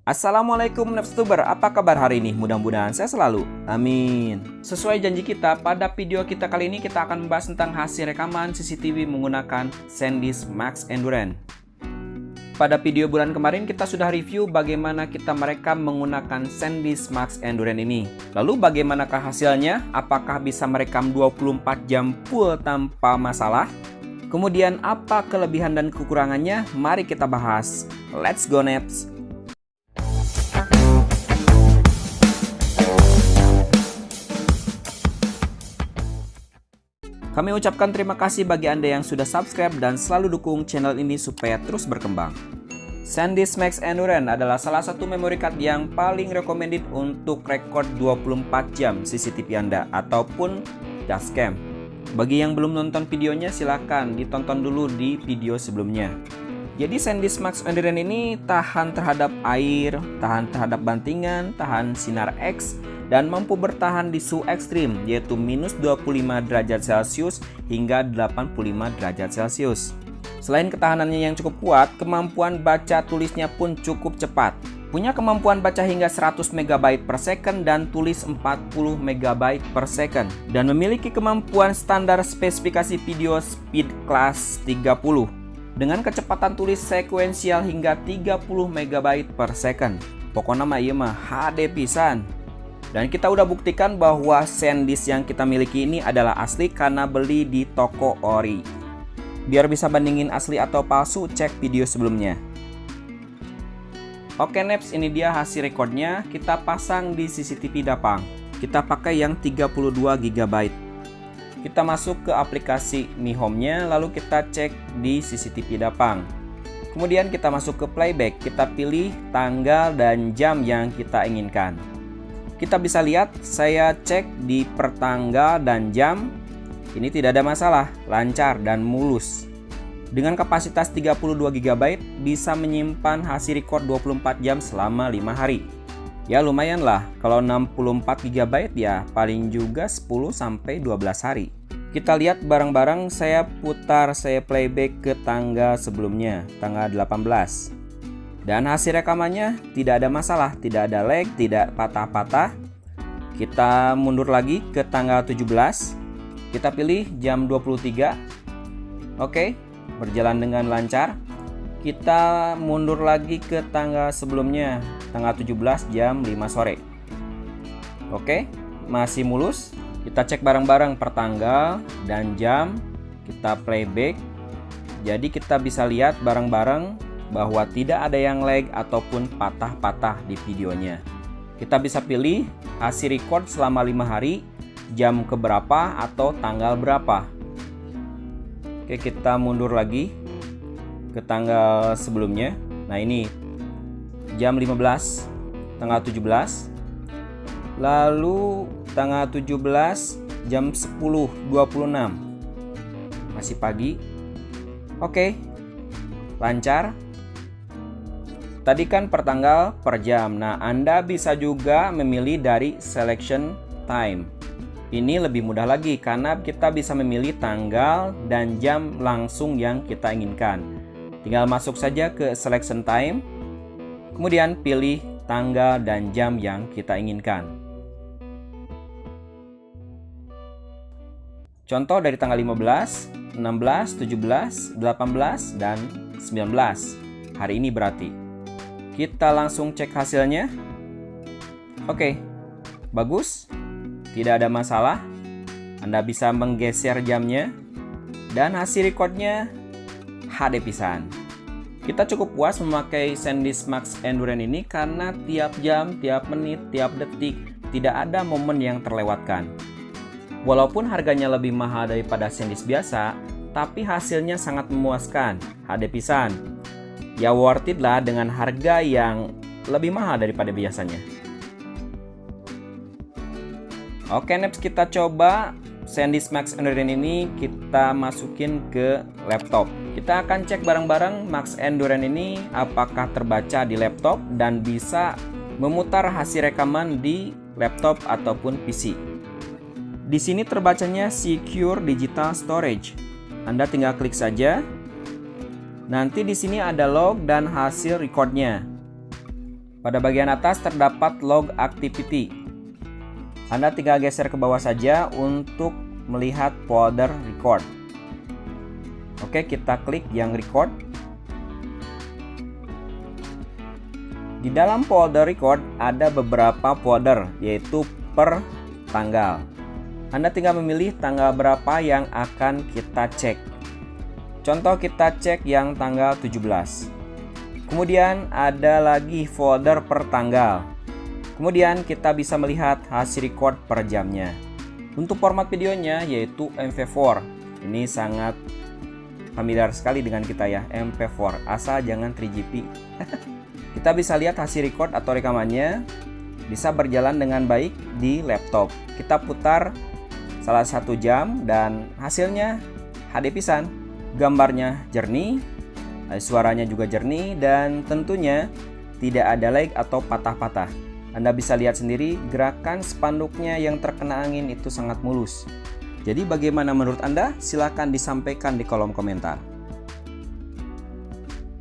Assalamualaikum Nepstuber, apa kabar hari ini? Mudah-mudahan saya selalu. Amin. Sesuai janji kita, pada video kita kali ini kita akan membahas tentang hasil rekaman CCTV menggunakan SanDisk Max Endurance. Pada video bulan kemarin kita sudah review bagaimana kita merekam menggunakan SanDisk Max Endurance ini. Lalu bagaimanakah hasilnya? Apakah bisa merekam 24 jam full tanpa masalah? Kemudian apa kelebihan dan kekurangannya? Mari kita bahas. Let's go Neps! Kami ucapkan terima kasih bagi Anda yang sudah subscribe dan selalu dukung channel ini supaya terus berkembang. SanDisk Max Endurance adalah salah satu memory card yang paling recommended untuk record 24 jam CCTV Anda ataupun dashcam. Bagi yang belum nonton videonya silahkan ditonton dulu di video sebelumnya. Jadi SanDisk Max Endurance ini tahan terhadap air, tahan terhadap bantingan, tahan sinar X, dan mampu bertahan di suhu ekstrim yaitu minus 25 derajat Celcius hingga 85 derajat Celcius. Selain ketahanannya yang cukup kuat, kemampuan baca tulisnya pun cukup cepat. Punya kemampuan baca hingga 100 MB per second dan tulis 40 MB per second. Dan memiliki kemampuan standar spesifikasi video speed class 30. Dengan kecepatan tulis sekuensial hingga 30 MB per second. Pokoknya mah iya mah HD pisan. Dan kita udah buktikan bahwa SanDisk yang kita miliki ini adalah asli karena beli di toko ori. Biar bisa bandingin asli atau palsu, cek video sebelumnya. Oke Neps, ini dia hasil recordnya. Kita pasang di CCTV Dapang. Kita pakai yang 32 GB. Kita masuk ke aplikasi Mi Home-nya, lalu kita cek di CCTV Dapang. Kemudian kita masuk ke playback. Kita pilih tanggal dan jam yang kita inginkan. Kita bisa lihat, saya cek di pertanggal dan jam, ini tidak ada masalah, lancar dan mulus. Dengan kapasitas 32 GB, bisa menyimpan hasil record 24 jam selama 5 hari. Ya lumayan lah, kalau 64 GB ya paling juga 10-12 hari. Kita lihat bareng-bareng, saya putar, saya playback ke tanggal sebelumnya, tanggal 18. Dan hasil rekamannya tidak ada masalah, tidak ada lag, tidak patah-patah. Kita mundur lagi ke tanggal 17. Kita pilih jam 23. Oke, berjalan dengan lancar. Kita mundur lagi ke tanggal sebelumnya, tanggal 17 jam 5 sore. Oke, masih mulus. Kita cek bareng-bareng pertanggal dan jam. Kita playback. Jadi kita bisa lihat bareng-bareng bahwa tidak ada yang lag ataupun patah-patah di videonya. Kita bisa pilih hasil record selama 5 hari, jam keberapa atau tanggal berapa. Oke, kita mundur lagi ke tanggal sebelumnya. Nah ini jam 15, tanggal 17. Lalu tanggal 17 jam 10.26. Masih pagi. Oke, lancar. Tadi kan per tanggal per jam. Nah, Anda bisa juga memilih dari selection time. Ini lebih mudah lagi karena kita bisa memilih tanggal dan jam langsung yang kita inginkan. Tinggal masuk saja ke selection time. Kemudian pilih tanggal dan jam yang kita inginkan. Contoh dari tanggal 15, 16, 17, 18, dan 19. Hari ini berarti. Kita langsung cek hasilnya. Oke, bagus. Tidak ada masalah. Anda bisa menggeser jamnya. Dan hasil recordnya HD pisan. Kita cukup puas memakai SanDisk Max Endurance ini karena tiap jam, tiap menit, tiap detik tidak ada momen yang terlewatkan. Walaupun harganya lebih mahal daripada SanDisk biasa, tapi hasilnya sangat memuaskan. HD pisan. Ya worth it lah dengan harga yang lebih mahal daripada biasanya. Oke Neps, kita coba SanDisk Max Endurance ini kita masukin ke laptop. Kita akan cek bareng-bareng Max Endurance ini apakah terbaca di laptop dan bisa memutar hasil rekaman di laptop ataupun PC. Di sini terbacanya Secure Digital Storage. Anda tinggal klik saja. Nanti di sini ada log dan hasil recordnya. Pada bagian atas terdapat log activity. Anda tinggal geser ke bawah saja untuk melihat folder record. Oke, kita klik yang record. Di dalam folder record ada beberapa folder, yaitu per tanggal. Anda tinggal memilih tanggal berapa yang akan kita cek. Contoh, kita cek yang tanggal 17. Kemudian ada lagi folder per tanggal. Kemudian kita bisa melihat hasil record per jamnya. Untuk format videonya yaitu MP4. Ini sangat familiar sekali dengan kita ya, MP4. Asal jangan 3GP. Kita bisa lihat hasil record atau rekamannya bisa berjalan dengan baik di laptop. Kita putar salah 1 jam dan hasilnya HD pisan. Gambarnya jernih, suaranya juga jernih, dan tentunya tidak ada lag atau patah-patah. Anda bisa lihat sendiri gerakan spanduknya yang terkena angin itu sangat mulus. Jadi bagaimana menurut Anda? Silahkan disampaikan di kolom komentar.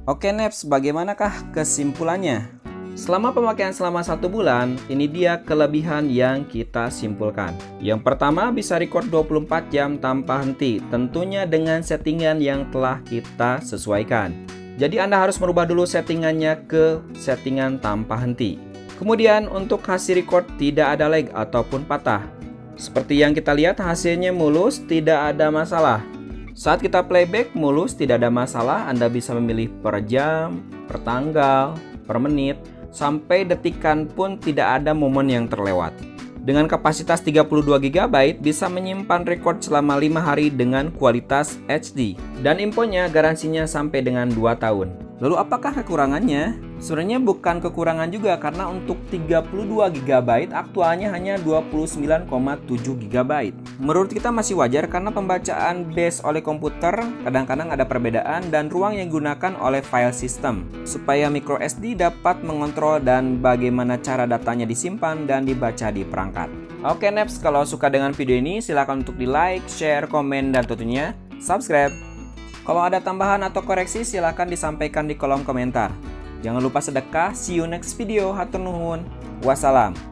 Oke Neps, bagaimanakah kesimpulannya? Selama pemakaian selama 1 bulan, ini dia kelebihan yang kita simpulkan. Yang pertama, bisa record 24 jam tanpa henti, tentunya dengan settingan yang telah kita sesuaikan. Jadi Anda harus merubah dulu settingannya ke settingan tanpa henti. Kemudian untuk hasil record tidak ada lag ataupun patah. Seperti yang kita lihat, hasilnya mulus, tidak ada masalah. Saat kita playback mulus, tidak ada masalah. Anda bisa memilih per jam, per tanggal, per menit, sampai detikan pun tidak ada momen yang terlewat. Dengan kapasitas 32 GB bisa menyimpan record selama 5 hari dengan kualitas HD. Dan infonya garansinya sampai dengan 2 tahun. Lalu apakah kekurangannya? Sebenarnya bukan kekurangan juga, karena untuk 32 GB aktualnya hanya 29,7 GB. Menurut kita masih wajar karena pembacaan base oleh komputer kadang-kadang ada perbedaan dan ruang yang digunakan oleh file system. Supaya microSD dapat mengontrol dan bagaimana cara datanya disimpan dan dibaca di perangkat. Oke Neps, kalau suka dengan video ini silahkan untuk di like, share, komen, dan tentunya subscribe. Kalau ada tambahan atau koreksi silahkan disampaikan di kolom komentar. Jangan lupa sedekah. See you next video. Hatur nuhun. Wassalam.